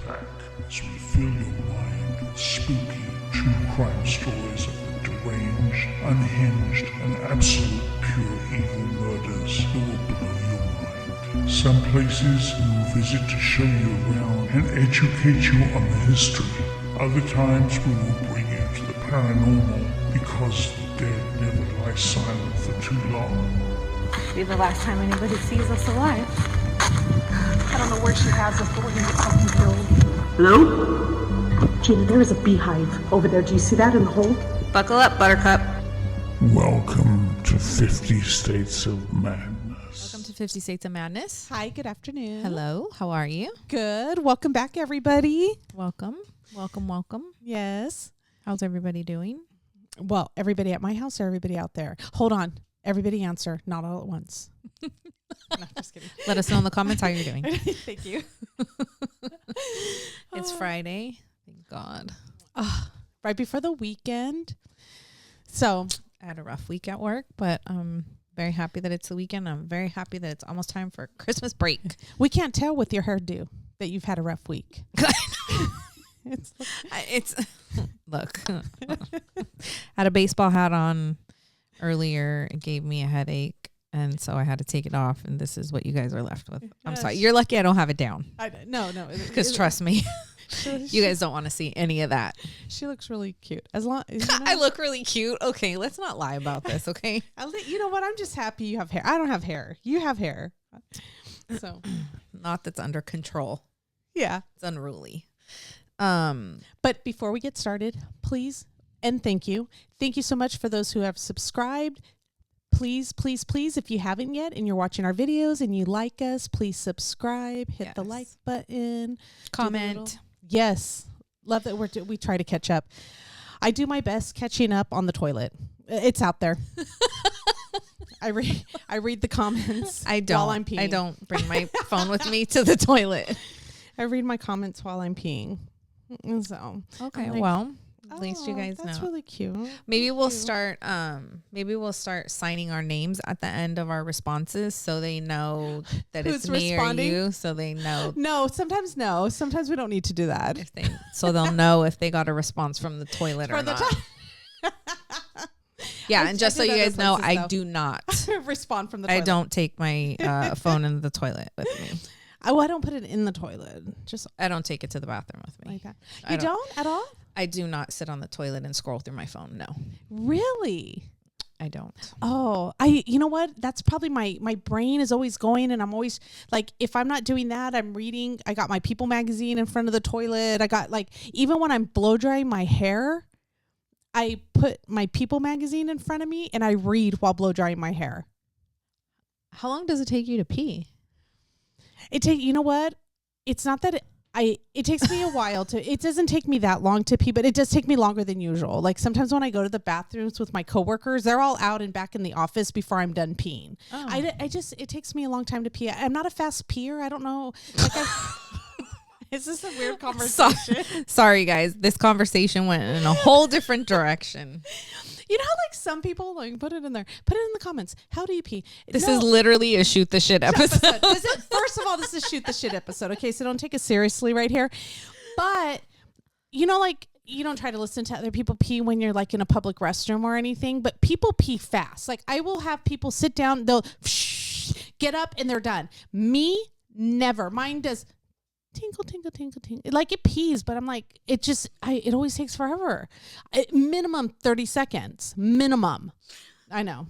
back as we fill your mind with spooky true crime stories of the deranged, unhinged, and absolute pure evil murders that will blow your mind. Some places we will visit to show you around and educate you on the history. Other times we will bring you to the paranormal because the dead never lie silent for too long. Be the last time anybody sees us alive. I don't know where she has us, but we're gonna get fucking killed. Hello? Gina, there is a beehive over there. Do you see that in the hole? Buckle up, Buttercup. Welcome to 50 States of Madness. Welcome to 50 States of Madness. Hi, good afternoon. Hello, how are you? Good. Welcome back, everybody. Welcome. Yes. How's everybody doing? Well, everybody at my house or everybody out there? Hold on. Everybody answer, not all at once. No, just kidding. Let us know in the comments how you're doing. Thank you. It's Friday. Thank God. Right before the weekend. So I had a rough week at work, but I'm very happy that it's the weekend. I'm very happy that it's almost time for Christmas break. we can't tell with your hairdo that you've had a rough week. Look. Had a baseball hat on earlier. It gave me a headache, and so I had to take it off, and this is what you guys are left with. I'm sorry. You're lucky I don't have it down. No. Because trust me, you guys don't want to see any of that. She looks really cute. As long I look really cute. Okay, let's not lie about this, okay? You know what? I'm just happy you have hair. I don't have hair. You have hair. So not that's under control. Yeah. It's unruly. But before we get started, please and thank you. Thank you so much for those who have subscribed. Please, if you haven't yet and you're watching our videos and you like us, please subscribe, hit the like button, comment. Yes. Love that we try to catch up. I do my best catching up on the toilet. It's out there. I read the comments while I'm peeing. I don't bring my phone with me to the toilet. I read my comments while I'm peeing. So okay, well, at least you guys know. That's really cute. Maybe we'll start signing our names at the end of our responses so they know that it's me responding? Or you, so they know. No. Sometimes we don't need to do that. So they'll know if they got a response from the toilet or not. Yeah, and just so you guys know, I do not respond from the toilet. I don't take my phone in the toilet with me. I don't put it in the toilet. I don't take it to the bathroom with me. Like that. You don't at all? I do not sit on the toilet and scroll through my phone. No. Really? I don't. Oh, you know what? That's probably my brain is always going, and I'm always like, if I'm not doing that, I'm reading. I got my People magazine in front of the toilet. I got even when I'm blow drying my hair, I put my People magazine in front of me and I read while blow drying my hair. How long does it take you to pee? You know what? It's not that it takes me a while it doesn't take me that long to pee, but it does take me longer than usual. Like sometimes when I go to the bathrooms with my coworkers, they're all out and back in the office before I'm done peeing. Oh. It takes me a long time to pee. I'm not a fast peer. I don't know. Is this a weird conversation? Sorry guys. This conversation went in a whole different direction. You know how some people put it in there. Put it in the comments. How do you pee? This is literally a shoot the shit episode. First of all, this is shoot the shit episode. Okay, so don't take us seriously right here. But you don't try to listen to other people pee when you're in a public restroom or anything. But people pee fast. I will have people sit down. They'll get up and they're done. Me, never. Mine does. Tinkle, tinkle, tinkle, tinkle. It pees, but I'm it always takes forever. Minimum 30 seconds. Minimum. I know.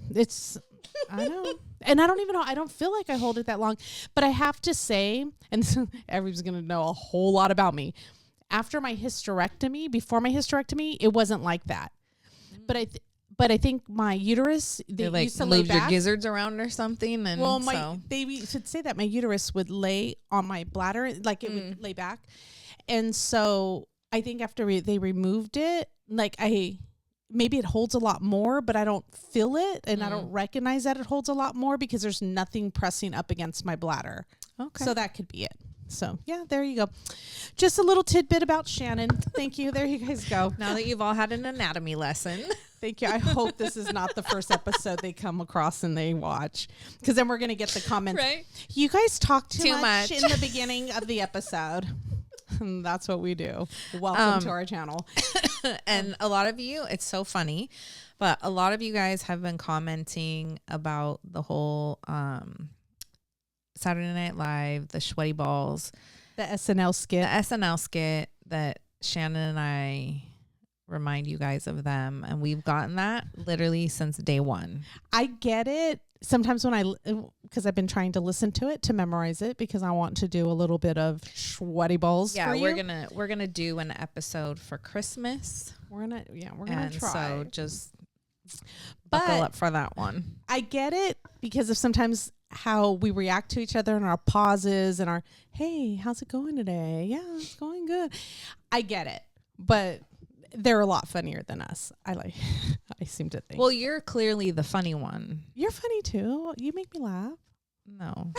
I know. And I don't even know. I don't feel like I hold it that long. But I have to say, and everyone's going to know a whole lot about me. Before my hysterectomy, it wasn't like that. But I think my uterus, they used to lay back. Your gizzards around or something. And they should say that my uterus would lay on my bladder, it would lay back. And so I think after they removed it, maybe it holds a lot more, but I don't feel it. And I don't recognize that it holds a lot more because there's nothing pressing up against my bladder. Okay. So that could be it. So, yeah, there you go. Just a little tidbit about Shannon. Thank you. There you guys go. Now that you've all had an anatomy lesson. Thank you. I hope this is not the first episode they come across and they watch, because then we're going to get the comments. Right? You guys talk too much in the beginning of the episode. That's what we do. Welcome to our channel. And a lot of you, it's so funny, but a lot of you guys have been commenting about the whole Saturday Night Live, the sweaty balls, The SNL skit. that Shannon and I remind you guys of them. And we've gotten that literally since day one. I get it. Sometimes because I've been trying to listen to it to memorize it because I want to do a little bit of sweaty balls. Yeah, for we're you. gonna do an episode for Christmas. We're gonna And try. so just But buckle up for that one. I get it because of sometimes how we react to each other and our pauses and our, hey, how's it going today? Yeah, it's going good. I get it, but they're a lot funnier than us. I seem to think. Well, you're clearly the funny one. You're funny too. You make me laugh. No,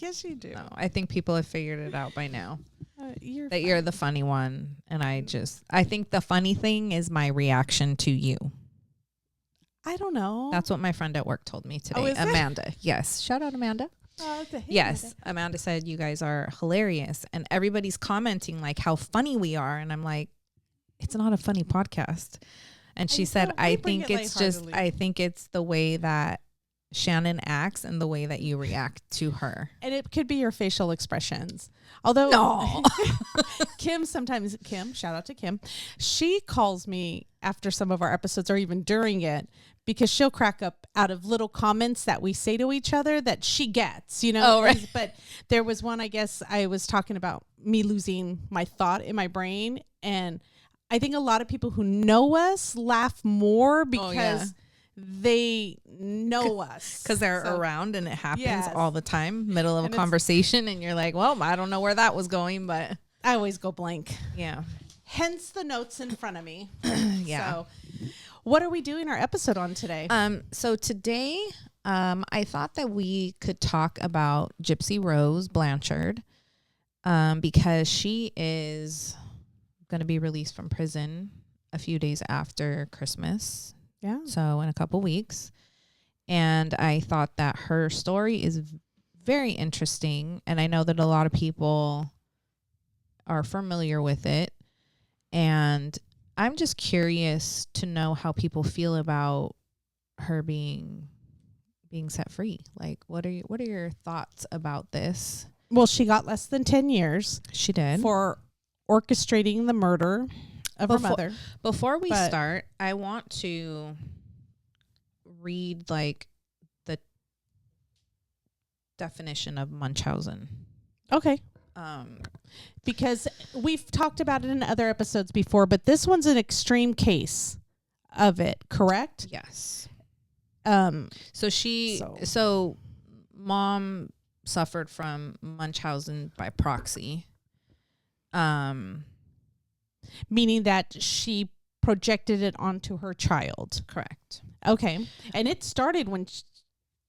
Yes, you do. no. I think people have figured it out by now You're that you're the funny one. And I think the funny thing is my reaction to you. I don't know. That's what my friend at work told me today. Oh, is it? Amanda. Yes. Shout out, Amanda. Yes. Amanda said you guys are hilarious. And everybody's commenting like how funny we are. And I'm like, it's not a funny podcast. And she said, I think it's the way that Shannon acts and the way that you react to her. And it could be your facial expressions. Although No. Kim, shout out to Kim. She calls me after some of our episodes or even during it because she'll crack up out of little comments that we say to each other that she gets, Oh, right. But there was one, I guess I was talking about me losing my thought in my brain. And I think a lot of people who know us laugh more because they know us. Because they're around and it happens Yes. all the time, middle of And a it's- conversation. And you're like, well, I don't know where that was going, but I always go blank. yeah. Hence the notes in front of me. Yeah. So what are we doing our episode on today? So today, I thought that we could talk about Gypsy Rose Blanchard, because she is going to be released from prison a few days after Christmas. Yeah. So in a couple weeks. And I thought that her story is very interesting. And I know that a lot of people are familiar with it. And I'm just curious to know how people feel about her being set free. Like, what are your thoughts about this? Well, she got less than 10 years She did. for orchestrating the murder of her mother. Before we But- start, I want to read like the definition of Munchausen. Okay. Because we've talked about it in other episodes before, but this one's an extreme case of it, correct? Yes. Um, So mom suffered from Munchausen by proxy. meaning that she projected it onto her child. Correct. Okay. And it started when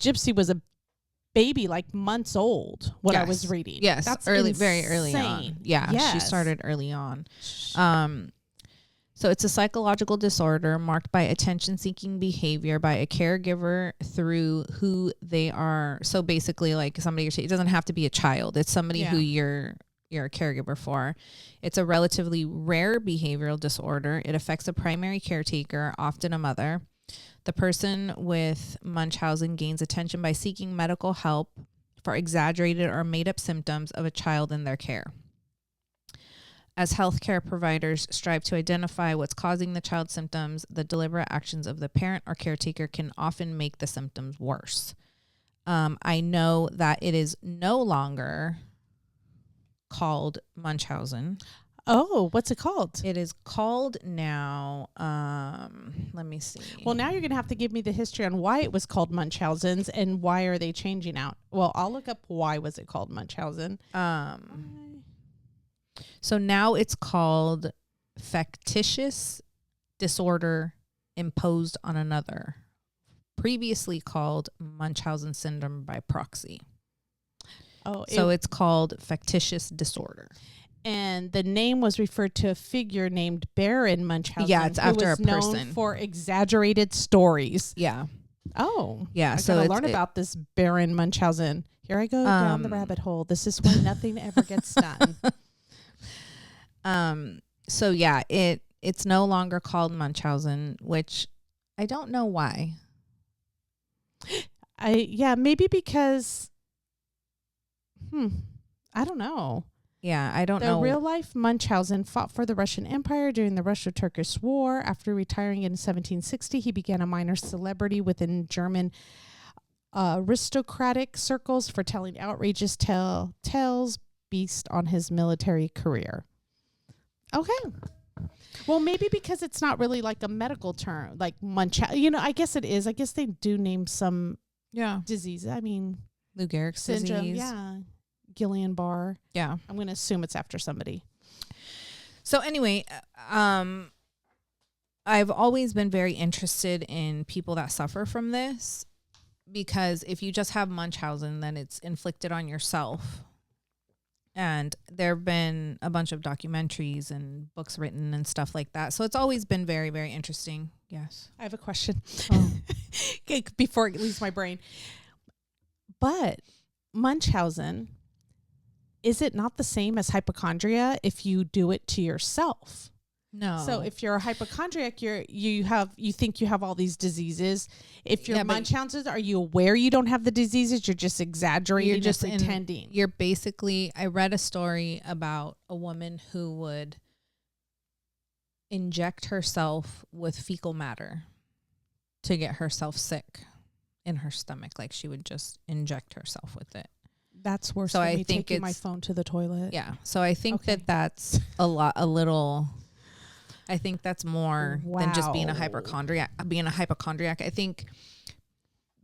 Gypsy was a baby, like months old, I was reading. Yes. That's very early on. insane. Yeah. She Yes. started early on. So it's a psychological disorder marked by attention-seeking behavior by a caregiver through who they are. So basically, like somebody, it doesn't have to be a child. It's somebody who you're a caregiver for. It's a relatively rare behavioral disorder. It affects a primary caretaker, often a mother. The person with Munchausen gains attention by seeking medical help for exaggerated or made-up symptoms of a child in their care. As healthcare providers strive to identify what's causing the child's symptoms, the deliberate actions of the parent or caretaker can often make the symptoms worse. I know that it is no longer called Munchausen. Oh, what's it called? It is called now, let me see. Well, now you're going to have to give me the history on why it was called Munchausen's and why are they changing out. Well, I'll look up why was it called Munchausen. So now it's called factitious disorder imposed on another, previously called Munchausen syndrome by proxy. Oh, So it's called factitious disorder. and the name was referred to a figure named Baron Munchausen. Yeah, it's who after was a known person. for exaggerated stories. Yeah. Oh, Yeah. I So gotta it's- learn about this Baron Munchausen. Here I go down the rabbit hole. This is why nothing ever gets done. So yeah, it's no longer called Munchausen, which I don't know why. Maybe because I don't know. Yeah, I don't know. The real life Munchausen fought for the Russian Empire during the Russo-Turkish War. After retiring in 1760, he began a minor celebrity within German aristocratic circles for telling outrageous tales based on his military career. Okay. Well, maybe because it's not really like a medical term, like Munchausen. I guess it is. I guess they do name some disease. I mean, Lou Gehrig's syndrome. disease. Yeah. Guillain-Barré. Yeah. I'm going to assume it's after somebody. So anyway, I've always been very interested in people that suffer from this, because if you just have Munchausen, then it's inflicted on yourself. And there have been a bunch of documentaries and books written and stuff like that. So it's always been very, very interesting. Yes. I have a question before it leaves my brain. But Munchausen, is it not the same as hypochondria if you do it to yourself? No. So if you're a hypochondriac, you think you have all these diseases. If you're Munchausen, are you aware you don't have the diseases? You're just exaggerating. You're just pretending. You're basically. I read a story about a woman who would inject herself with fecal matter to get herself sick in her stomach. Like she would just inject herself with it. That's worse so than I me think taking my phone to the toilet. Yeah. So I think that's a little. I think that's more than just being a hypochondriac. I think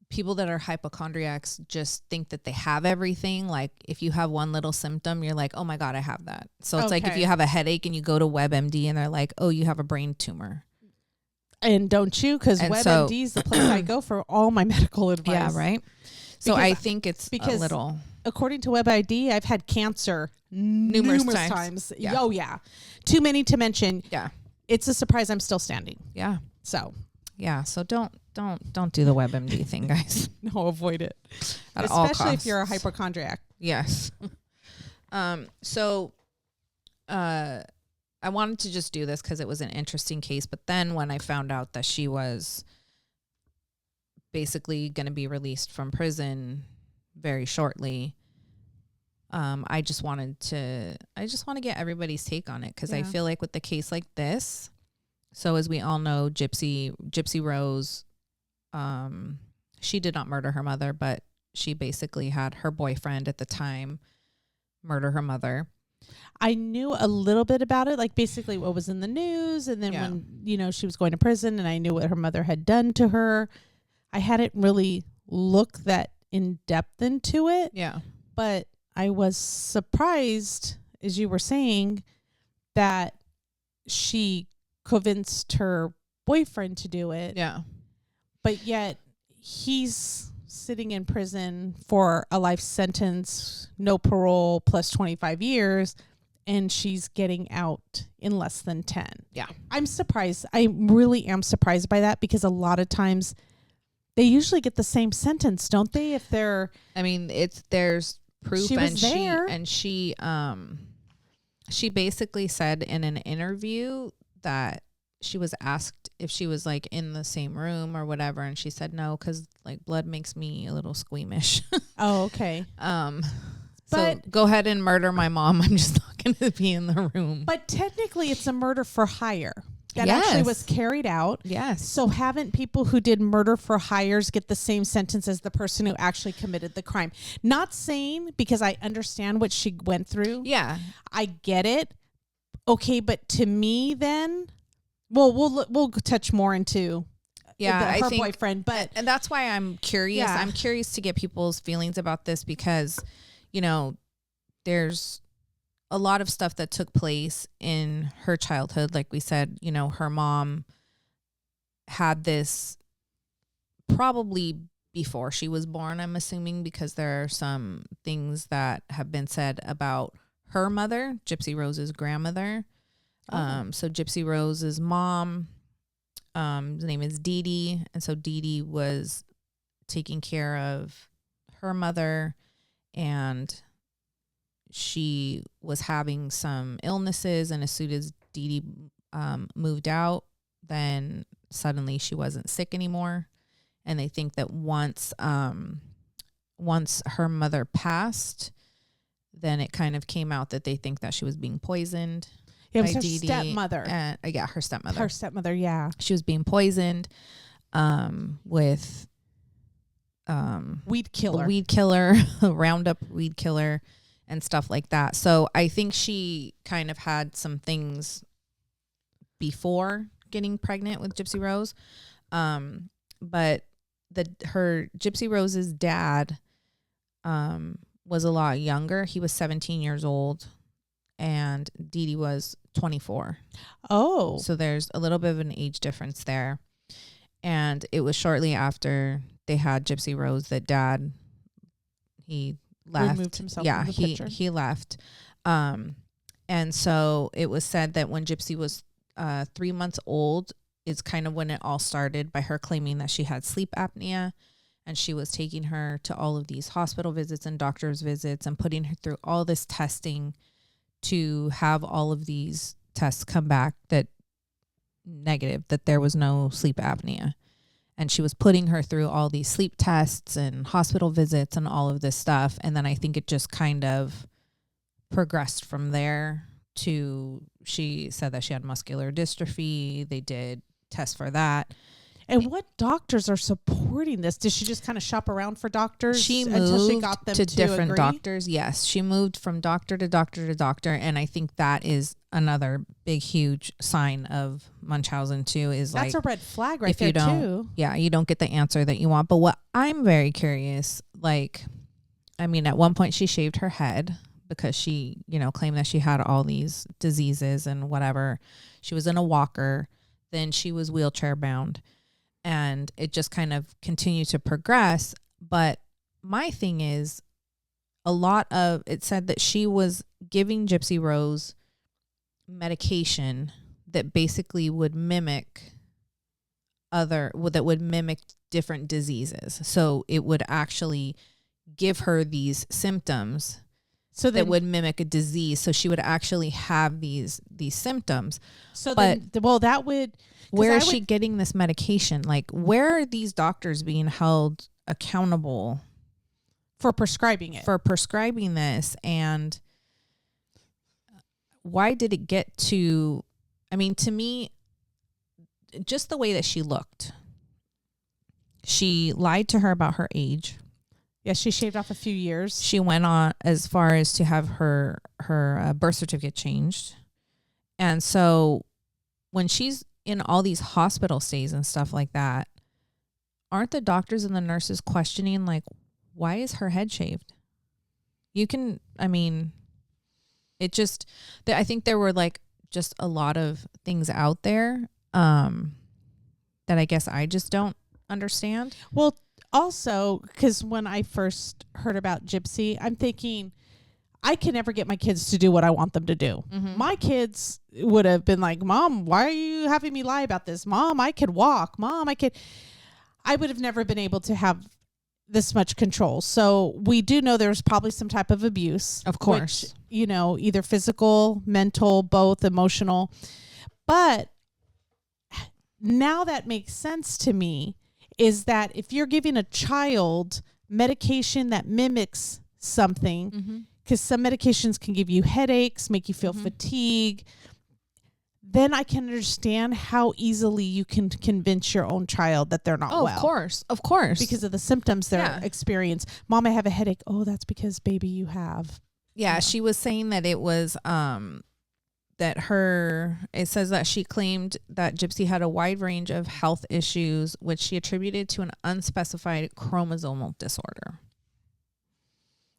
people that are hypochondriacs just think that they have everything. Like if you have one little symptom, you're like, oh my God, I have that. So it's like if you have a headache and you go to WebMD and they're like, oh, you have a brain tumor. And don't you? Because WebMD is the place I go for all my medical advice. Yeah, right. So I think it's a little. According to WebID, I've had cancer numerous times. Yeah. Oh yeah, too many to mention. Yeah, it's a surprise I'm still standing. Yeah. So yeah. So don't do the WebMD thing, guys. No, avoid it. At all costs. Especially if you're a hypochondriac. Yes. I wanted to just do this because it was an interesting case. But then when I found out that she was basically going to be released from prison very shortly, I just want to get everybody's take on it, because I feel like with the case like this, so as we all know, Gypsy Rose, she did not murder her mother, but she basically had her boyfriend at the time murder her mother. I knew a little bit about it, like basically what was in the news, and then when she was going to prison, and I knew what her mother had done to her. I hadn't really looked that in depth into it. Yeah. But I was surprised, as you were saying, that she convinced her boyfriend to do it. Yeah. But yet he's sitting in prison for a life sentence, no parole, plus 25 years, and she's getting out in less than 10. Yeah. I'm surprised. I really am surprised by that, because a lot of times they usually get the same sentence, don't they? If they're, I mean, there's proof, she basically said in an interview that she was asked if she was like in the same room or whatever, and she said no, because like blood makes me a little squeamish. Oh, okay. So go ahead and murder my mom. I'm just not going to be in the room. But technically, it's a murder for hire that actually was carried out. Yes. So haven't people who did murder for hires get the same sentence as the person who actually committed the crime? Not saying, because I understand what she went through. Yeah. I get it. Okay, but to me then, well, we'll touch more into her boyfriend, and that's why I'm curious. Yeah. I'm curious to get people's feelings about this, because, there's a lot of stuff that took place in her childhood. Like we said, her mom had this probably before she was born, I'm assuming, because there are some things that have been said about her mother, Gypsy Rose's grandmother. So Gypsy Rose's mom, his name is Dee Dee. And so Dee Dee was taking care of her mother, and she was having some illnesses, and as soon as Dee Dee moved out, then suddenly she wasn't sick anymore. And they think that once her mother passed, then it kind of came out that they think that she was being poisoned. Yeah, it was by her Dee Dee. stepmother. And, yeah, her stepmother. Her stepmother, yeah. She was being poisoned with Weed killer. weed killer, Roundup weed killer, and stuff like that. So I think she kind of had some things before getting pregnant with Gypsy Rose. But her Gypsy Rose's dad was a lot younger. He was 17 years old, and Dee Dee was 24. Oh. So there's a little bit of an age difference there. And it was shortly after they had Gypsy Rose that Dad, he left. Removed himself Yeah, from the picture. he left. And so it was said that when Gypsy was 3 months old is kind of when it all started, by her claiming that she had sleep apnea, and she was taking her to all of these hospital visits and doctor's visits and putting her through all this testing to have all of these tests come back that negative, that there was no sleep apnea. And she was putting her through all these sleep tests and hospital visits and all of this stuff. And then I think it just kind of progressed from there to, she said that she had muscular dystrophy. They did tests for that. And what doctors are supporting this? Did she just kind of shop around for doctors She until she moved got them to different agree? doctors. Yes, she moved from doctor to doctor to doctor, and I think that is another big, huge sign of Munchausen too. Is That's like a red flag right if there you don't, too. yeah, you don't get the answer that you want. But what I'm very curious, like, I mean, at one point she shaved her head because she, claimed that she had all these diseases and whatever. She was in a walker, then she was wheelchair bound. And it just kind of continued to progress. But my thing is, it said that she was giving Gypsy Rose medication that basically would mimic different diseases. So it would actually give her these symptoms that would mimic a disease. So she would actually have these symptoms. So but that would... Where is she getting this medication? Like, where are these doctors being held accountable for prescribing it? For prescribing this? And why did it get to, I mean, to me, just the way that she looked. She lied to her about her age. Yeah, she shaved off a few years. She went on as far as to have her birth certificate changed. And so when she's in all these hospital stays and stuff like that, aren't the doctors and the nurses questioning, like, why is her head shaved? I think there were like just a lot of things out there that I guess I just don't understand. Well, also, because when I first heard about Gypsy, I'm thinking, I can never get my kids to do what I want them to do. Mm-hmm. My kids would have been like, Mom, why are you having me lie about this? Mom, I could walk. Mom, I would have never been able to have this much control. So we do know there's probably some type of abuse. Of course. Which, either physical, mental, both, emotional. But now that makes sense to me, is that if you're giving a child medication that mimics something, Mm-hmm. because some medications can give you headaches, make you feel fatigue, then I can understand how easily you can convince your own child that they're not well. Of course. Because of the symptoms they're experiencing. Mom, I have a headache. Oh, that's because, baby, you have. Yeah, she was saying that it was it says that she claimed that Gypsy had a wide range of health issues, which she attributed to an unspecified chromosomal disorder.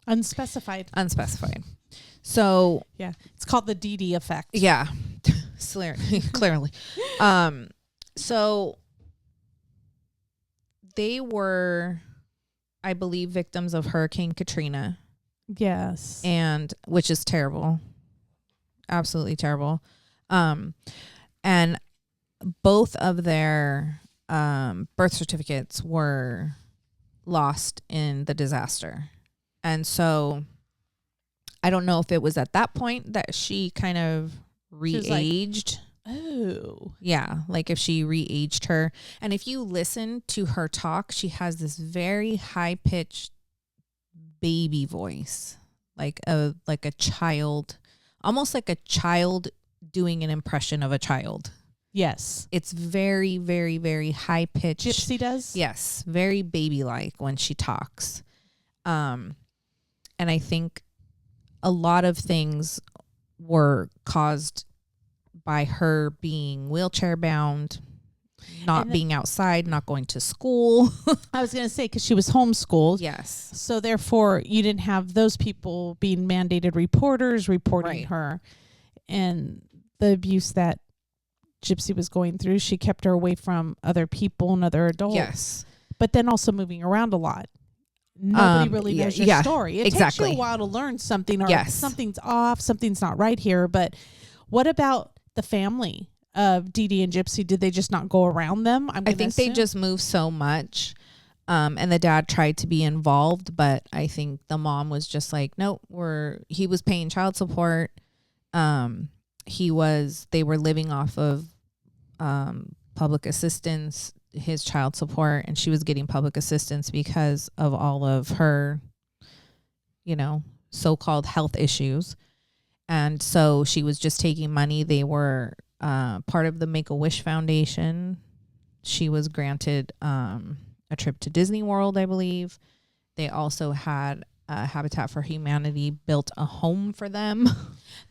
Unspecified. So Yeah. It's called the DD effect. yeah, clearly. So they were, I believe, victims of Hurricane Katrina. Yes. And which is terrible. Absolutely terrible. And both of their birth certificates were lost in the disaster. And so I don't know if it was at that point that she kind of was like, re-aged. Oh. Yeah, like if she re-aged her. And if you listen to her talk, she has this very high-pitched baby voice, like a child, almost like a child doing an impression of a child. Yes. It's very, very, very high-pitched. Gypsy does? Yes, very baby-like when she talks. And I think a lot of things were caused by her being wheelchair bound, not being outside, not going to school. I was going to say, because she was homeschooled. Yes. So therefore, you didn't have those people being mandated reporters reporting her. And the abuse that Gypsy was going through, she kept her away from other people and other adults. Yes. But then also moving around a lot. Nobody really knows your story. It takes you a while to learn something, or something's off, something's not right here. But what about the family of Dee Dee and Gypsy? Did they just not go around them? I think they just moved so much. And the dad tried to be involved, but I think the mom was just like, nope, he was paying child support. They were living off of public assistance, his child support, and she was getting public assistance because of all of her, so-called health issues. And so she was just taking money. They were part of the Make-A-Wish Foundation. She was granted a trip to Disney World, I believe. They also had Habitat for Humanity built a home for them.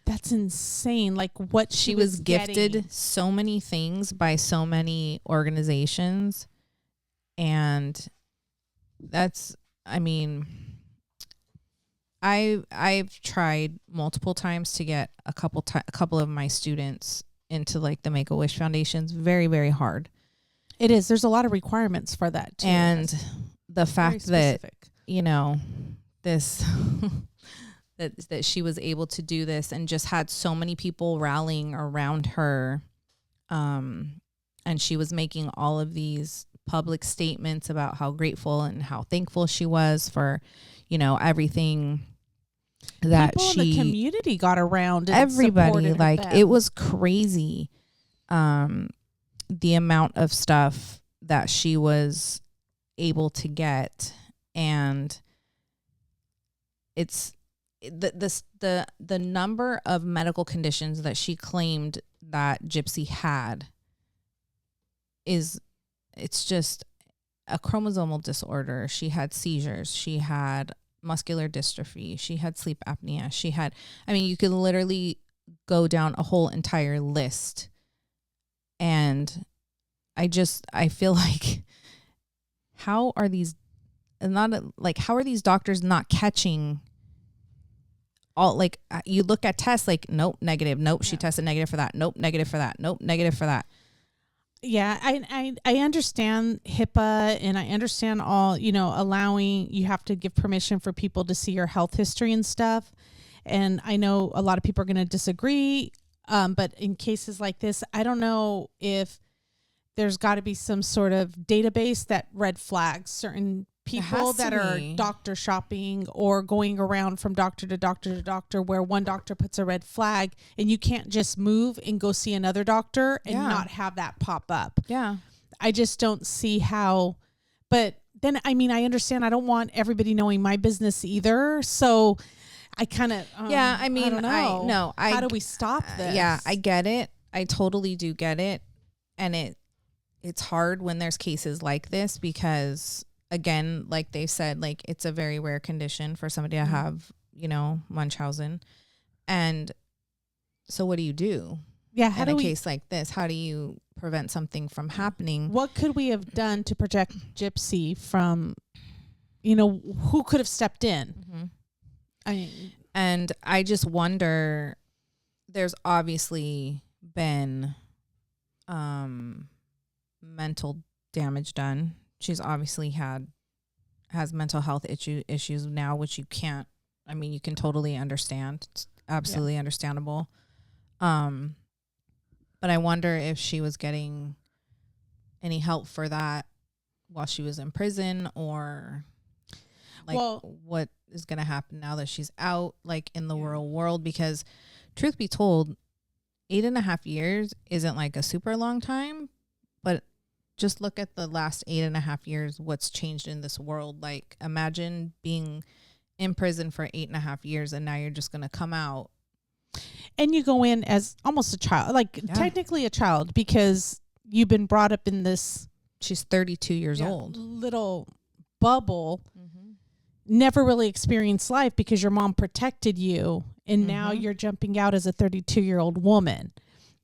That's insane. Like what she was gifted so many things by so many organizations. And that's, I mean, I've tried multiple times to get a couple of my students into like the Make-A-Wish Foundation's very, very hard. It is. There's a lot of requirements for that too. And the fact that, this that she was able to do this and just had so many people rallying around her, and she was making all of these public statements about how grateful and how thankful she was for, everything that people in the community got around. And everybody, like it was crazy, the amount of stuff that she was able to get. And it's the number of medical conditions that she claimed that Gypsy had it's just a chromosomal disorder. She had seizures. She had muscular dystrophy. She had sleep apnea. You could literally go down a whole entire list. And I feel like, how are these doctors not catching all, like, you look at tests, like, nope, negative, nope, she tested negative for that, nope, negative for that, nope, negative for that. Yeah, I understand HIPAA, and I understand all, allowing, you have to give permission for people to see your health history and stuff. And I know a lot of people are going to disagree, but in cases like this, I don't know if there's got to be some sort of database that red flags certain people that are doctor shopping or going around from doctor to doctor to doctor, where one doctor puts a red flag and you can't just move and go see another doctor and not have that pop up. Yeah. I just don't see how, but then, I understand I don't want everybody knowing my business either. So I kind of, I don't know. How do we stop this? Yeah, I get it. I totally do get it. And it's hard when there's cases like this because, again, like they said, like it's a very rare condition for somebody to have, Munchausen. And so what do you do? Yeah. In a case like this, how do you prevent something from happening? What could we have done to protect Gypsy from, who could have stepped in? Mm-hmm. And I just wonder, there's obviously been mental damage done. She's obviously has mental health issues now, which you can't, you can totally understand. It's absolutely understandable. But I wonder if she was getting any help for that while she was in prison, or like what is going to happen now that she's out, like in the real world, because truth be told, 8.5 years isn't like a super long time, but just look at the last 8.5 years, what's changed in this world. Like imagine being in prison for 8.5 years and now you're just going to come out. And you go in as almost a child, like technically a child, because you've been brought up in this. She's 32 years old. Little bubble, never really experienced life because your mom protected you. And now you're jumping out as a 32-year-old woman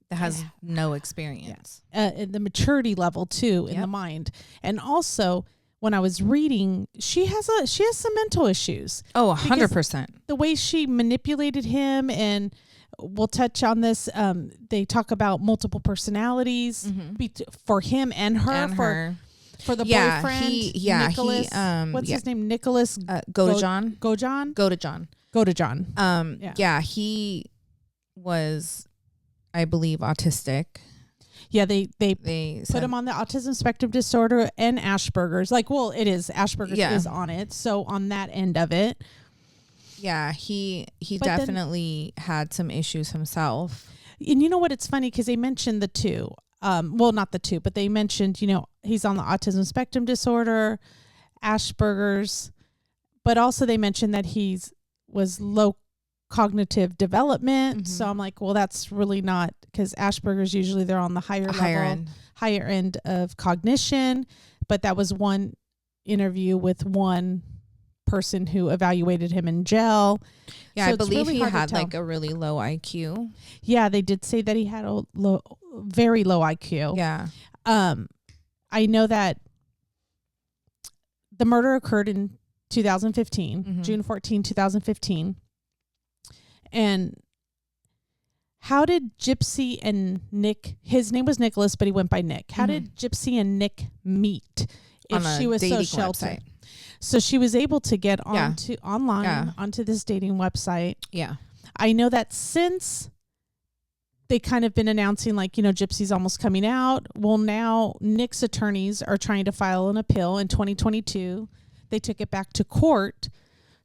that has no experience. And the maturity level too in the mind. And also when I was reading, she has some mental issues. Oh, 100%. The way she manipulated him, and we'll touch on this. They talk about multiple personalities for him and her. For the boyfriend, Nicholas. What's his name? Nicholas Godejohn. Godejohn. He was, I believe, autistic. Yeah, they put him on the autism spectrum disorder and Asperger's. It is Asperger's is on it. So on that end of it. Yeah, he definitely had some issues himself. And you know what? It's funny because they mentioned the two. Not the two, but they mentioned, he's on the autism spectrum disorder, Asperger's, but also they mentioned that was low cognitive development. So I'm like, well, that's really not, because Asperger's usually they're on the higher end of cognition. But that was one interview with one person who evaluated him in jail. Yeah, so I believe he had like a really low IQ. Yeah, they did say that he had a very low IQ. Yeah. I know that the murder occurred in 2015, June 14, 2015. And how did Gypsy and Nick, his name was Nicholas, but he went by Nick. How did Gypsy and Nick meet if she was so sheltered? So she was able to get onto this dating website. Yeah. I know that since they kind of been announcing Gypsy's almost coming out. Well, now Nick's attorneys are trying to file an appeal in 2022. They took it back to court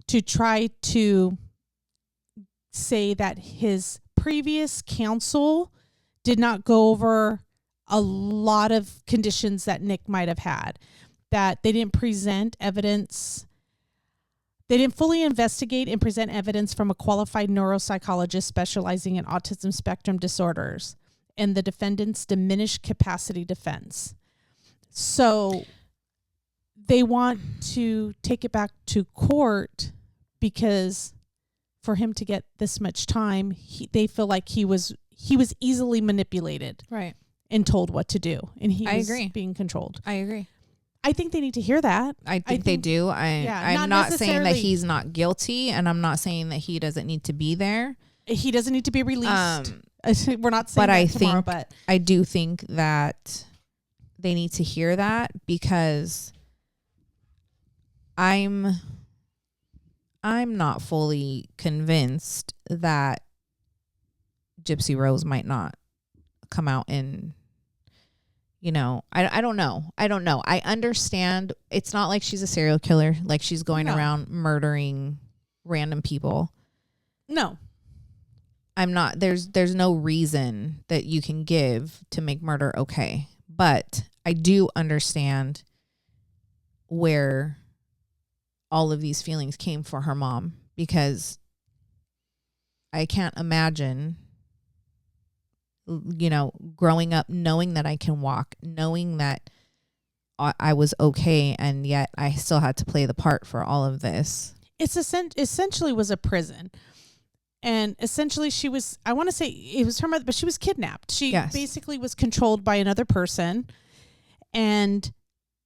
to try to say that his previous counsel did not go over a lot of conditions that Nick might have had, that they didn't present evidence. They didn't fully investigate and present evidence from a qualified neuropsychologist specializing in autism spectrum disorders and the defendant's diminished capacity defense. So they want to take it back to court because for him to get this much time, they feel like he was easily manipulated, right, and told what to do, and he was agree. being controlled. I agree. I think they need to hear that. I think they do. I'm not saying that he's not guilty, and I'm not saying that he doesn't need to be there. He doesn't need to be released. We're not saying that tomorrow, but I do think that they need to hear that because I'm not fully convinced that Gypsy Rose might not come out and, I don't know. I understand. It's not like she's a serial killer. Like she's going around murdering random people. No. I'm not. There's no reason that you can give to make murder okay. But I do understand where all of these feelings came for her mom, because I can't imagine, growing up knowing that I can walk, knowing that I was okay, and yet I still had to play the part for all of this. It's essentially was a prison. And essentially she was, I want to say it was her mother, but she was kidnapped. She basically was controlled by another person. And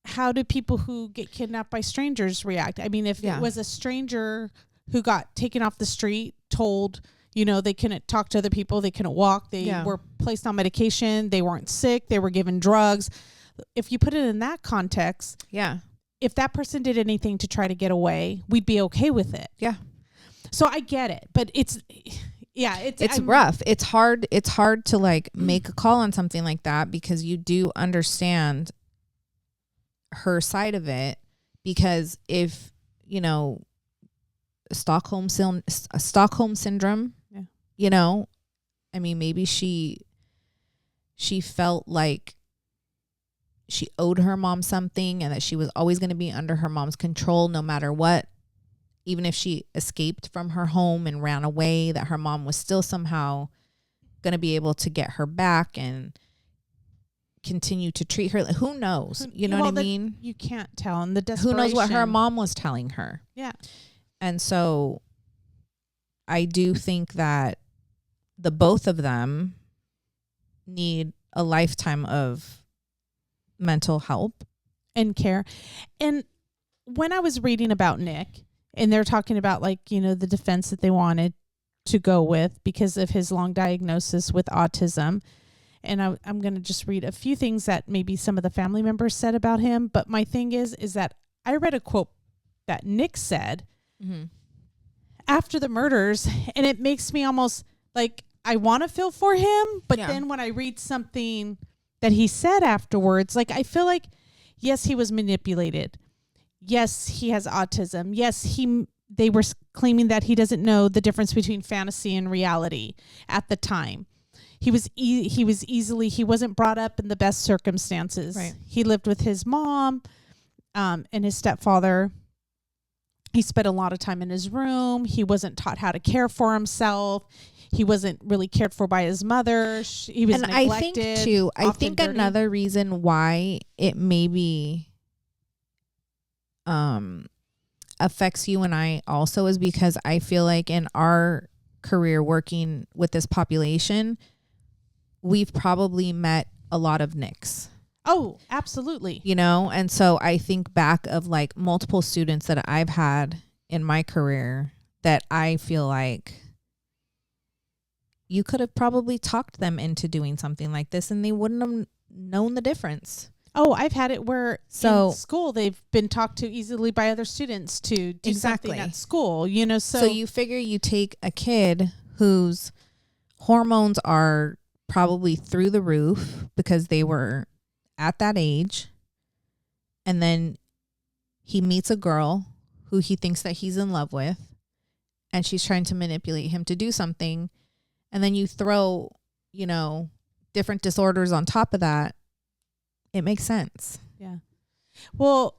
how do people who get kidnapped by strangers react? I mean, if it was a stranger who got taken off the street, told, they couldn't talk to other people, they couldn't walk, they were placed on medication, they weren't sick, they were given drugs. If you put it in that context, if that person did anything to try to get away, we'd be okay with it. Yeah. So I get it, but it's rough. It's hard to make a call on something like that, because you do understand her side of it, because if Stockholm syndrome. Yeah. I mean, maybe she felt like she owed her mom something and that she was always going to be under her mom's control no matter what. Even if she escaped from her home and ran away, that her mom was still somehow going to be able to get her back and continue to treat her. Who knows? You know what I mean? You can't tell. And the desperation. Who knows what her mom was telling her? Yeah. And so I do think that the both of them need a lifetime of mental help and care. And when I was reading about Nick, and they're talking about the defense that they wanted to go with because of his long diagnosis with autism. And I'm going to just read a few things that maybe some of the family members said about him. But my thing is that I read a quote that Nick said after the murders, and it makes me almost like I want to feel for him. But then when I read something that he said afterwards, I feel like, yes, he was manipulated. Yes, he has autism. Yes, they were claiming that he doesn't know the difference between fantasy and reality at the time. He wasn't brought up in the best circumstances. Right. He lived with his mom and his stepfather. He spent a lot of time in his room. He wasn't taught how to care for himself. He wasn't really cared for by his mother. He was neglected. I think another reason why it maybe affects you and I also is because I feel like in our career working with this population, we've probably met a lot of Nicks. Oh, absolutely. And so I think back of multiple students that I've had in my career that I feel like you could have probably talked them into doing something like this and they wouldn't have known the difference. Oh, I've had it where in school they've been talked to easily by other students to do something at school, So you figure you take a kid whose hormones are probably through the roof because they were at that age, and then he meets a girl who he thinks that he's in love with, and she's trying to manipulate him to do something, and then you throw, different disorders on top of that. It makes sense. Yeah. Well,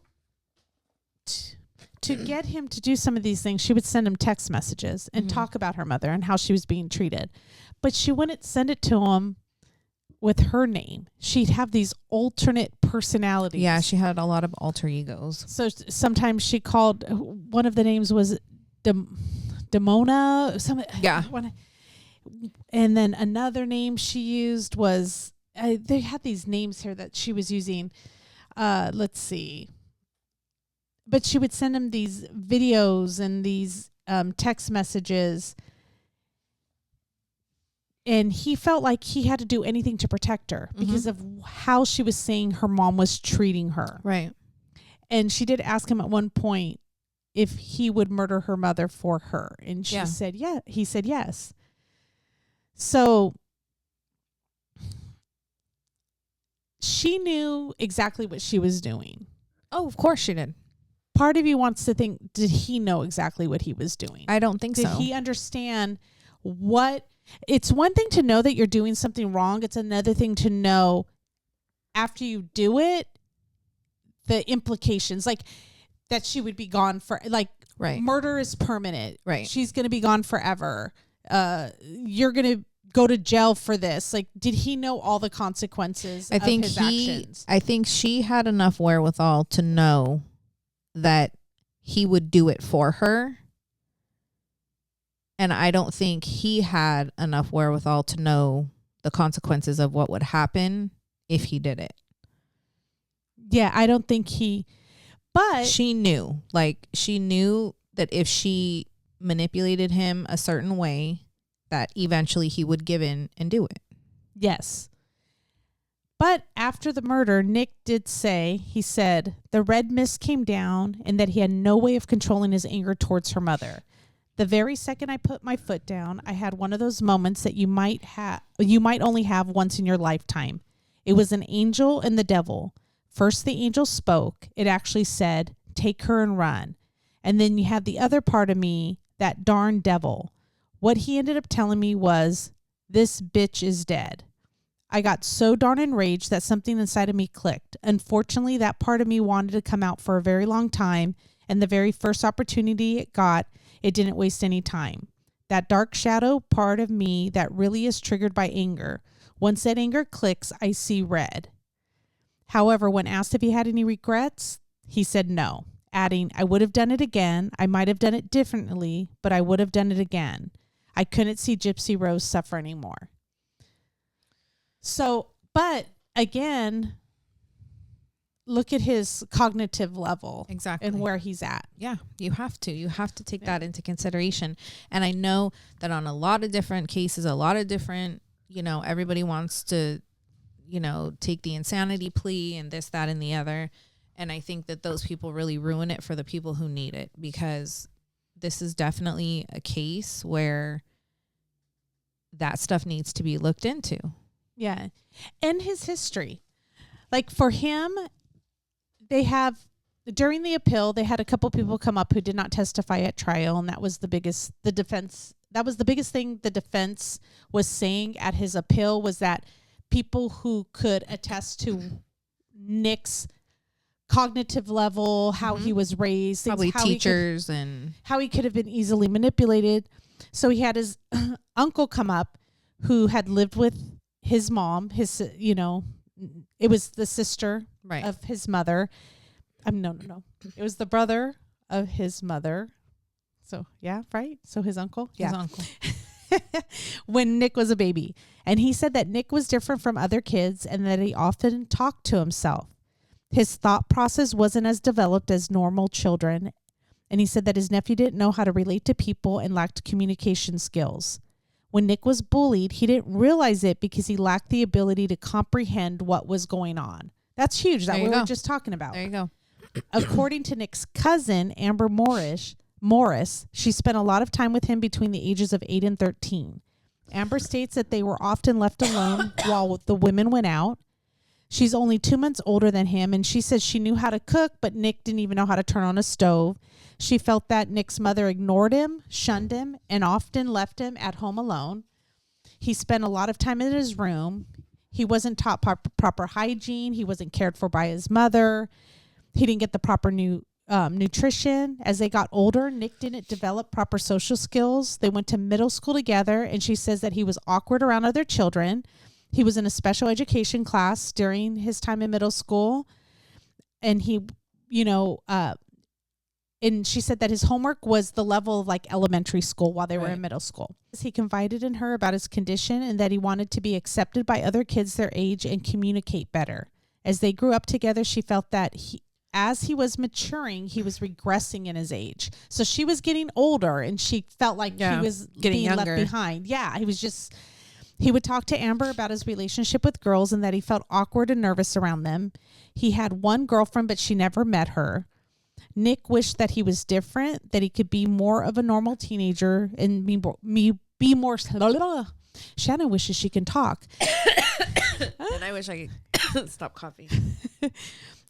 to get him to do some of these things, she would send him text messages and talk about her mother and how she was being treated. But she wouldn't send it to him with her name. She'd have these alternate personalities. Yeah, she had a lot of alter egos. So sometimes she called, one of the names was Demona. Yeah. And then another name she used was... they had these names here that she was using. Let's see. But she would send him these videos and these text messages. And he felt like he had to do anything to protect her because of how she was saying her mom was treating her. Right. And she did ask him at one point if he would murder her mother for her. And she said, yeah. He said yes. So... she knew exactly what she was doing. Oh, of course she did. Part of you wants to think, did he know exactly what he was doing? I don't think so. Did he understand what... It's one thing to know that you're doing something wrong. It's another thing to know after you do it, the implications. That she would be gone for... right. Murder is permanent. Right. She's going to be gone forever. You're going to go to jail for this. Did he know all the consequences of his actions? I think she had enough wherewithal to know that he would do it for her. And I don't think he had enough wherewithal to know the consequences of what would happen if he did it. Yeah, I don't think he... But... She knew. She knew that if she manipulated him a certain way, that eventually he would give in and do it. Yes. But after the murder, Nick did say, he said, the red mist came down and that he had no way of controlling his anger towards her mother. The very second I put my foot down, I had one of those moments that you might only have once in your lifetime. It was an angel and the devil. First, the angel spoke. It actually said, take her and run. And then you have the other part of me, that darn devil. What he ended up telling me was, this bitch is dead. I got so darn enraged that something inside of me clicked. Unfortunately, that part of me wanted to come out for a very long time, and the very first opportunity it got, it didn't waste any time. That dark shadow part of me that really is triggered by anger. Once that anger clicks, I see red. However, when asked if he had any regrets, he said no, adding, I would have done it again. I might have done it differently, but I would have done it again. I couldn't see Gypsy Rose suffer anymore. So, but again, look at his cognitive level. Exactly. And where he's at. Yeah, you have to take that into consideration. And I know that on a lot of different cases, a lot of different, everybody wants to, take the insanity plea and this, that, and the other. And I think that those people really ruin it for the people who need it, because this is definitely a case where that stuff needs to be looked into. Yeah. And his history. Like for him, they have, during the appeal, they had a couple people come up who did not testify at trial. And that was the biggest thing the defense was saying at his appeal, was that people who could attest to Nick's cognitive level, how he was raised, probably how teachers and how he could have been easily manipulated. So he had his uncle come up who had lived with his mom, it was the sister of his mother. No. It was the brother of his mother. So, yeah, right? So his uncle? His uncle. When Nick was a baby. And he said that Nick was different from other kids and that he often talked to himself. His thought process wasn't as developed as normal children. And he said that his nephew didn't know how to relate to people and lacked communication skills. When Nick was bullied, he didn't realize it because he lacked the ability to comprehend what was going on. That's huge. That we were just talking about. There you go. According to Nick's cousin, Amber Morris, she spent a lot of time with him between the ages of 8 and 13. Amber states that they were often left alone while the women went out. She's only 2 months older than him, and she says she knew how to cook, but Nick didn't even know how to turn on a stove. She felt that Nick's mother ignored him, shunned him, and often left him at home alone. He spent a lot of time in his room. He wasn't taught proper hygiene. He wasn't cared for by his mother. He didn't get the proper nutrition. As they got older, Nick didn't develop proper social skills. They went to middle school together, and she says that he was awkward around other children. He was in a special education class during his time in middle school. And he, and she said that his homework was the level of like elementary school while they were in middle school. He confided in her about his condition and that he wanted to be accepted by other kids their age and communicate better. As they grew up together, she felt that as he was maturing, he was regressing in his age. So she was getting older and she felt like he was getting being younger. left behind. Yeah, he would talk to Amber about his relationship with girls and that he felt awkward and nervous around them. He had one girlfriend, but she never met her. Nick wished that he was different, that he could be more of a normal teenager and be more. Shannon wishes she can talk. And I wish I could stop coughing.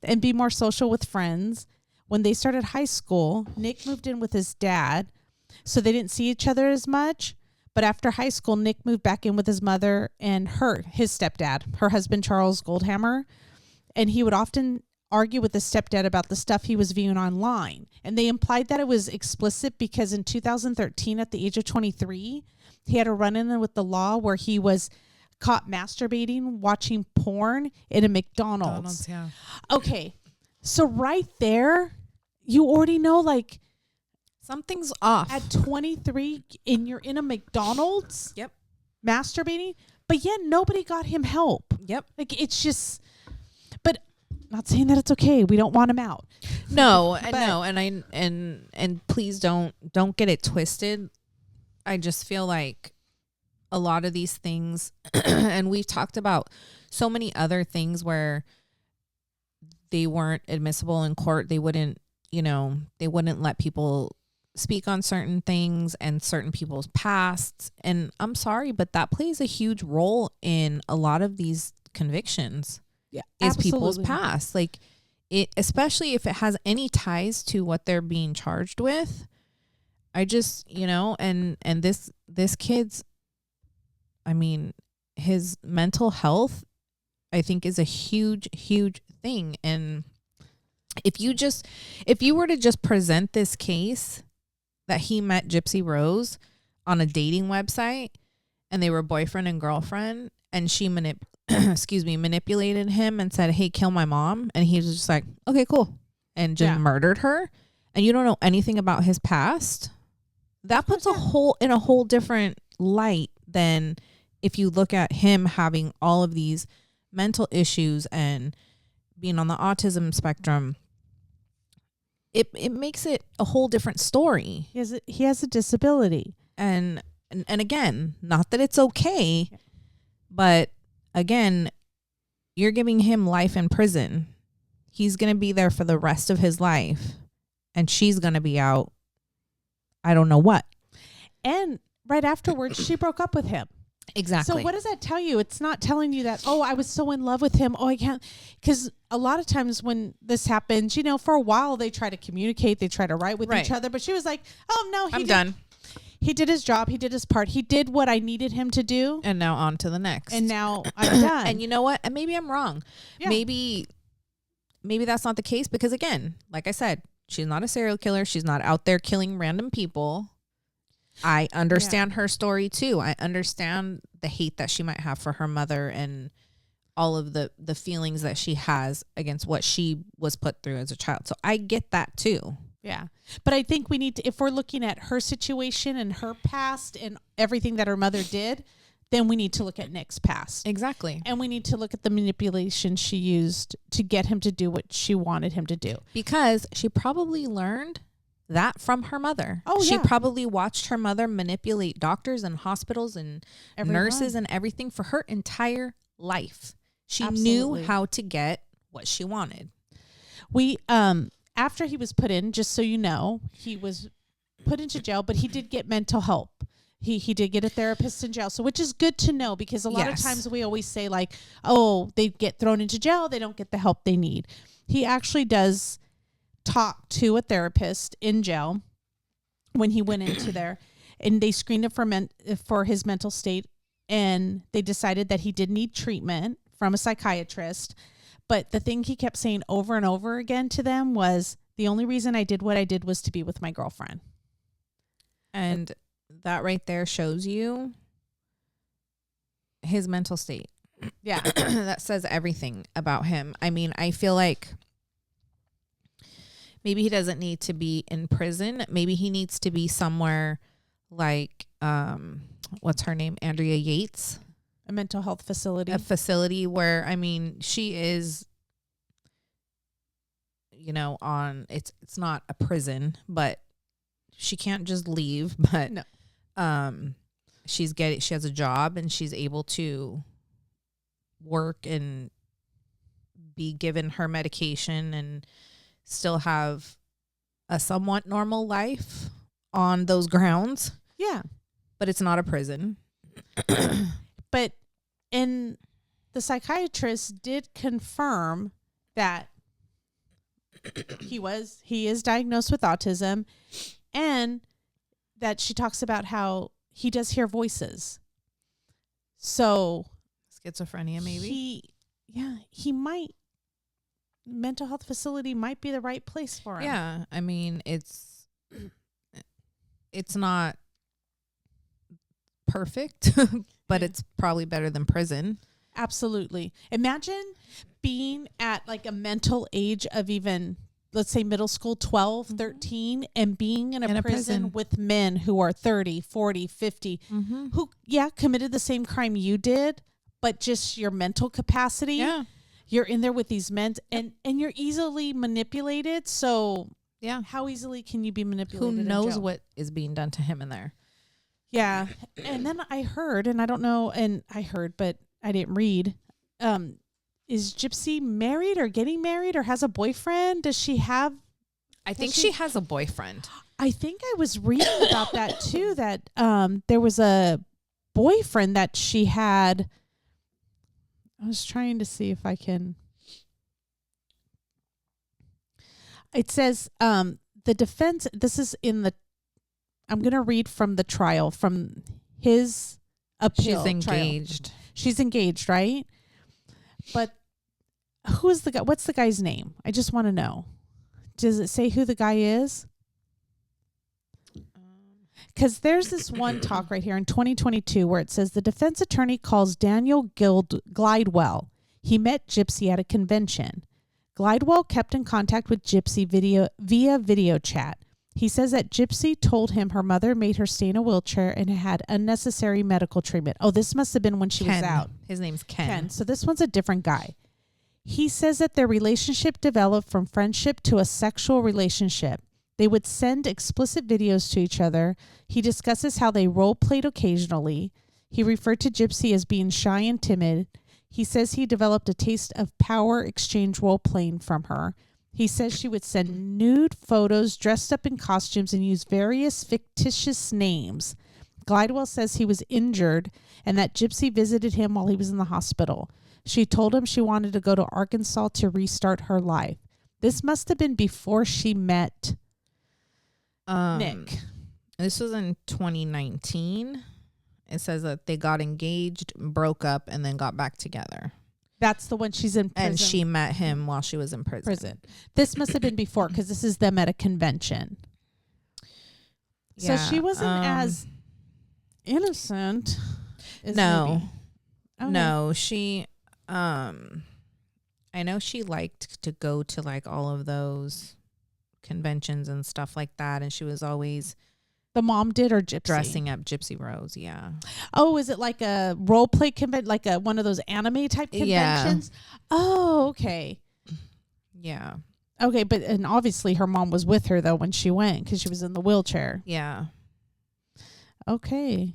And be more social with friends. When they started high school, Nick moved in with his dad, so they didn't see each other as much. But after high school, Nick moved back in with his mother and his stepdad, her husband, Charles Goldhammer. And he would often argue with his stepdad about the stuff he was viewing online. And they implied that it was explicit because in 2013, at the age of 23, he had a run-in with the law where he was caught masturbating, watching porn in a McDonald's. Yeah. Okay. So right there, you already know, like, something's off. at 23 and you're in a McDonald's Yep. masturbating, but yet nobody got him help. Yep. Like, it's just, but not saying that it's okay. We don't want him out. No, But- no, and please don't get it twisted. I just feel like a lot of these things, and we've talked about so many other things where they weren't admissible in court. They wouldn't let people speak on certain things and certain people's pasts. And I'm sorry, but that plays a huge role in a lot of these convictions. Yeah. Is people's absolutely. past. Like, especially if it has any ties to what they're being charged with. I just, and this kid's, I mean, his mental health, I think, is a huge, huge thing. And if you were to just present this case that he met Gypsy Rose on a dating website and they were boyfriend and girlfriend, and she manipulated him and said, "Hey, kill my mom," and he was just like, "Okay, cool," and just murdered her, and you don't know anything about his past, that puts in a whole different light than if you look at him having all of these mental issues and being on the autism spectrum. It makes it a whole different story. He has a disability. And again, not that it's okay, but again, you're giving him life in prison. He's going to be there for the rest of his life, and she's going to be out. I don't know what. And right afterwards, she broke up with him. Exactly. So what does that tell you? It's not telling you that, oh, I was so in love with him. Oh, I can't. Because a lot of times when this happens, for a while they try to communicate. They try to write with each other. But she was like, oh, no, I'm done. He did his job. He did his part. He did what I needed him to do. And now on to the next. And now I'm done. And you know what? And maybe I'm wrong. Yeah. Maybe that's not the case. Because again, like I said, she's not a serial killer. She's not out there killing random people. I understand her story too. I understand the hate that she might have for her mother and all of the feelings that she has against what she was put through as a child. So I get that too. Yeah. But I think we need to, if we're looking at her situation and her past and everything that her mother did, then we need to look at Nick's past. Exactly. And we need to look at the manipulation she used to get him to do what she wanted him to do. Because she probably learned that from her mother. Oh, she yeah. probably watched her mother manipulate doctors and hospitals and nurses and everything for her entire life. She knew how to get what she wanted. We, after he was put in, just so you know, he was put into jail, but he did get mental help. He did get a therapist in jail. So, which is good to know, because a lot of times we always say like, oh, they get thrown into jail, they don't get the help they need. He actually does talk to a therapist in jail when he went into there, and they screened him for his mental state, and they decided that he did need treatment from a psychiatrist. But the thing he kept saying over and over again to them was, the only reason I did what I did was to be with my girlfriend. And that right there shows you his mental state. Yeah. That says everything about him. I mean, I feel like maybe he doesn't need to be in prison. Maybe he needs to be somewhere like, what's her name? Andrea Yates. A mental health facility. A facility where, I mean, she is, it's not a prison, but she can't just leave. But no. She has a job, and she's able to work and be given her medication and still have a somewhat normal life on those grounds. Yeah. But it's not a prison. But the psychiatrist did confirm that he is diagnosed with autism, and that she talks about how he does hear voices. So schizophrenia, maybe. He might, mental health facility might be the right place for him. Yeah. I mean, it's not perfect, but it's probably better than prison. Absolutely. Imagine being at like a mental age of even, let's say middle school, 12, 13, and being in a prison with men who are 30, 40, 50, who, committed the same crime you did, but just your mental capacity. Yeah. You're in there with these men, and you're easily manipulated. So yeah, how easily can you be manipulated? Who knows what is being done to him in there? Yeah. And then I heard, and I don't know, but I didn't read, is Gypsy married or getting married or has a boyfriend? Does she have? I think she has a boyfriend. I think I was reading about that too, that there was a boyfriend that she had. I was trying to see if I can. It says the defense, this is in the, I'm going to read from the trial, from his appeal. She's engaged. Trial. She's engaged, right? But who is the guy? What's the guy's name? I just want to know. Does it say who the guy is? Because there's this one talk right here in 2022 where it says the defense attorney calls Daniel Glidewell. He met Gypsy at a convention. Glidewell kept in contact with Gypsy via video chat. He says that Gypsy told him her mother made her stay in a wheelchair and had unnecessary medical treatment. Oh, this must have been when she was out. His name's Ken. So this one's a different guy. He says that their relationship developed from friendship to a sexual relationship. They would send explicit videos to each other. He discusses how they role-played occasionally. He referred to Gypsy as being shy and timid. He says he developed a taste of power exchange role-playing from her. He says she would send nude photos dressed up in costumes and use various fictitious names. Glidewell says he was injured and that Gypsy visited him while he was in the hospital. She told him she wanted to go to Arkansas to restart her life. This must have been before she met Nick. This was in 2019. It says that they got engaged, broke up, and then got back together. That's the one she's in prison. And she met him while she was in prison. This must have been before because this is them at a convention. Yeah, so she wasn't as innocent. No. Okay. No, she I know she liked to go to like all of those conventions and stuff like that, and she was always the mom did, or Gypsy dressing up Gypsy Rose. Yeah. Oh, is it like a role play convention, like a one of those anime type conventions? Yeah. Oh, okay. Yeah. Okay, but and obviously her mom was with her though when she went because she was in the wheelchair. Yeah. Okay.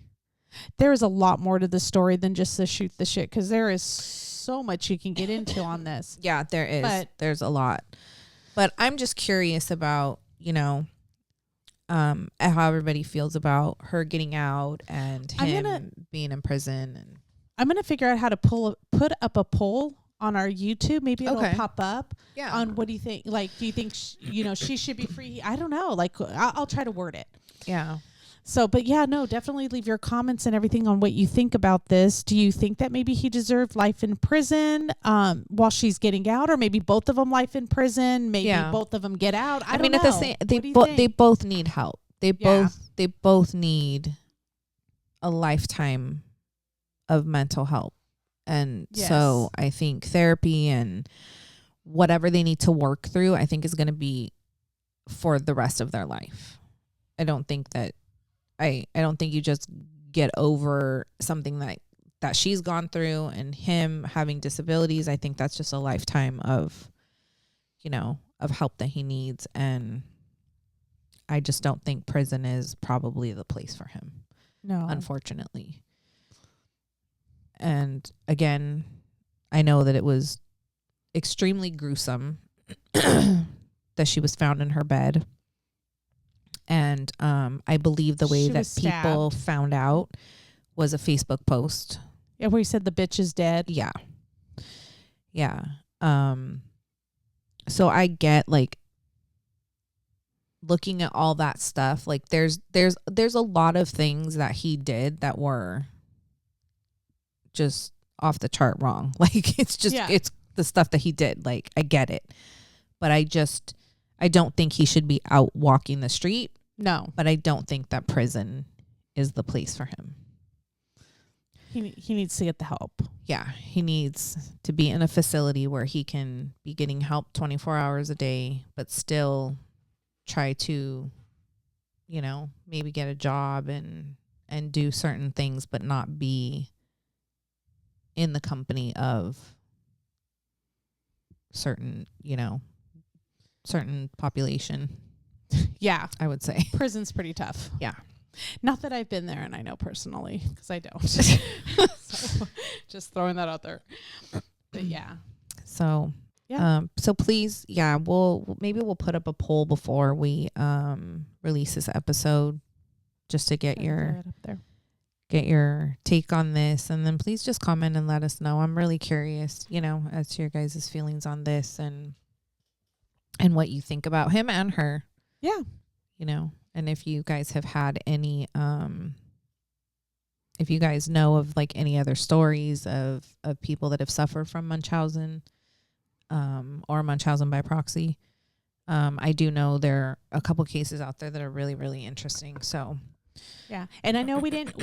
There is a lot more to the story than just the shoot the shit because there is so much you can get into on this. Yeah, there is. There's a lot. But I'm just curious about, how everybody feels about her getting out and him being in prison. And I'm going to figure out how to put up a poll on our YouTube. Maybe it'll pop up on what do you think? Like, do you think, she should be free? I don't know. Like, I'll try to word it. Yeah. So, but yeah, no, definitely leave your comments and everything on what you think about this. Do you think that maybe he deserved life in prison while she's getting out, or maybe both of them life in prison? Maybe both of them get out. I don't know. At the same, they both need help. They both need a lifetime of mental help, and so I think therapy and whatever they need to work through, I think is going to be for the rest of their life. I don't think that. I don't think you just get over something that she's gone through and him having disabilities. I think that's just a lifetime of help that he needs. And I just don't think prison is probably the place for him. No, unfortunately. And again, I know that it was extremely gruesome that she was found in her bed. And I believe the way that people found out was a Facebook post. Yeah, where he said the bitch is dead. Yeah. Yeah. So I get like looking at all that stuff. Like there's a lot of things that he did that were just off the chart wrong. Like it's just it's the stuff that he did. Like I get it. But I don't think he should be out walking the street. No. But I don't think that prison is the place for him. He needs to get the help. Yeah. He needs to be in a facility where he can be getting help 24 hours a day, but still try to, maybe get a job and do certain things, but not be in the company of certain population. Yeah. I would say. Prison's pretty tough. Yeah. Not that I've been there and I know personally because I don't. So, just throwing that out there. But yeah. So, so please, we'll put up a poll before we release this episode just to get your take on this, and then please just comment and let us know. I'm really curious, as to your guys' feelings on this, and and what you think about him and her. Yeah. You know, and if you guys have had any, if you guys know of like any other stories of people that have suffered from Munchausen, or Munchausen by proxy, I do know there are a couple cases out there that are really, really interesting. So, yeah. And I know we didn't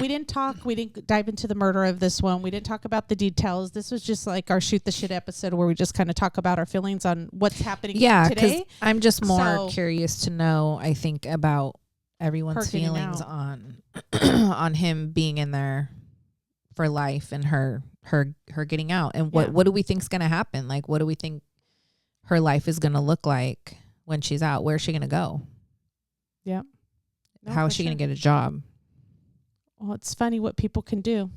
dive into the murder of this one. We didn't talk about the details. This was just like our shoot the shit episode where we just kind of talk about our feelings on what's happening today. I'm just more curious to know, I think, about everyone's feelings on on him being in there for life and her getting out. And what do we think's going to happen? Like, what do we think her life is going to look like when she's out? Where's she going to go? Yeah. No, how is she going to get a job? Well, it's funny what people can do.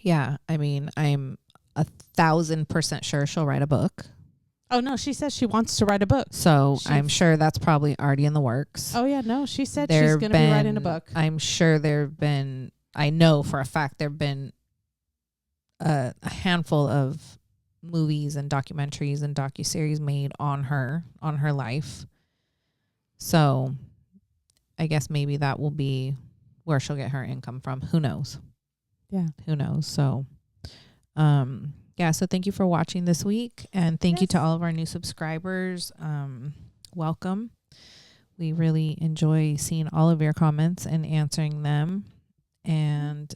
Yeah. I mean, I'm 1,000% sure she'll write a book. Oh, no. She says she wants to write a book. So I'm sure that's probably already in the works. Oh, yeah. No, she said she's going to be writing a book. I'm sure I know for a fact there have been a handful of movies and documentaries and docuseries made on her life. So I guess maybe that will be where she'll get her income from. Who knows? Yeah. Who knows? So, yeah. So thank you for watching this week, and thank you to all of our new subscribers. Welcome. We really enjoy seeing all of your comments and answering them. And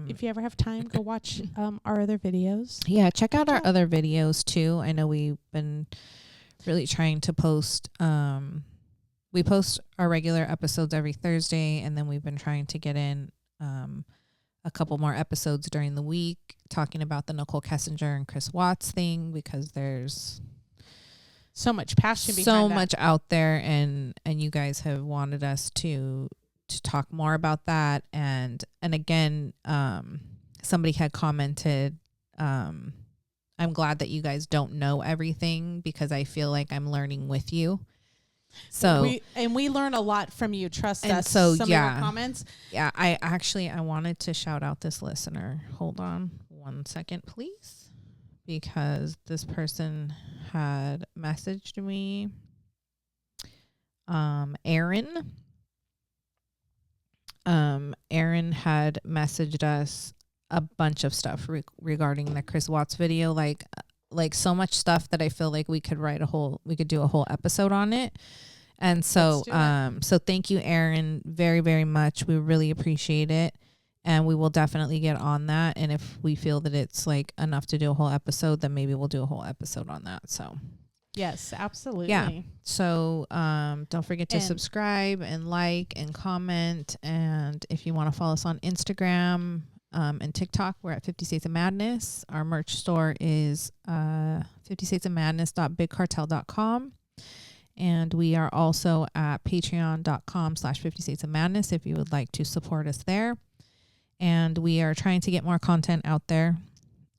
if you ever have time, go watch our other videos. Yeah, check out our other videos too. I know we've been really trying to post. We post our regular episodes every Thursday, and then we've been trying to get in a couple more episodes during the week, talking about the Nicole Kessinger and Chris Watts thing, because there's so much passion behind so that. much out there, and you guys have wanted us to talk more about that. And again, somebody had commented, I'm glad that you guys don't know everything, because I feel like I'm learning with you. So we learn a lot from you. Trust us. So some of your comments. Yeah, I wanted to shout out this listener. Hold on 1 second, please, because this person had messaged me. Aaron. Aaron had messaged us a bunch of stuff regarding the Chris Watts video, like so much stuff that I feel like we could do a whole episode on it. And so, so thank you, Aaron, very, very much. We really appreciate it. And we will definitely get on that. And if we feel that it's like enough to do a whole episode, then maybe we'll do a whole episode on that. So yes, absolutely. yeah. So, don't forget to subscribe and like and comment. And if you want to follow us on Instagram, and TikTok, we're at 50 States of Madness. Our merch store is 50statesofmadness.bigcartel.com. And we are also at patreon.com/50 States of Madness if you would like to support us there. And we are trying to get more content out there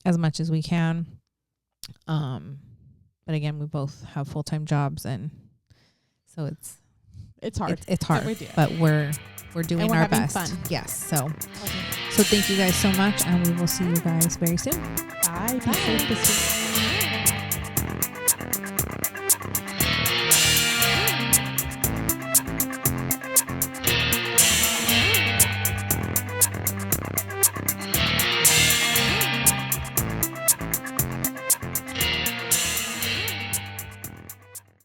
as much as we can. But again, we both have full-time jobs, and so it's hard. It's hard, but we're doing our best. Fun. Yes. So thank you guys so much, and we will see you guys very soon. Bye. Be safe this week.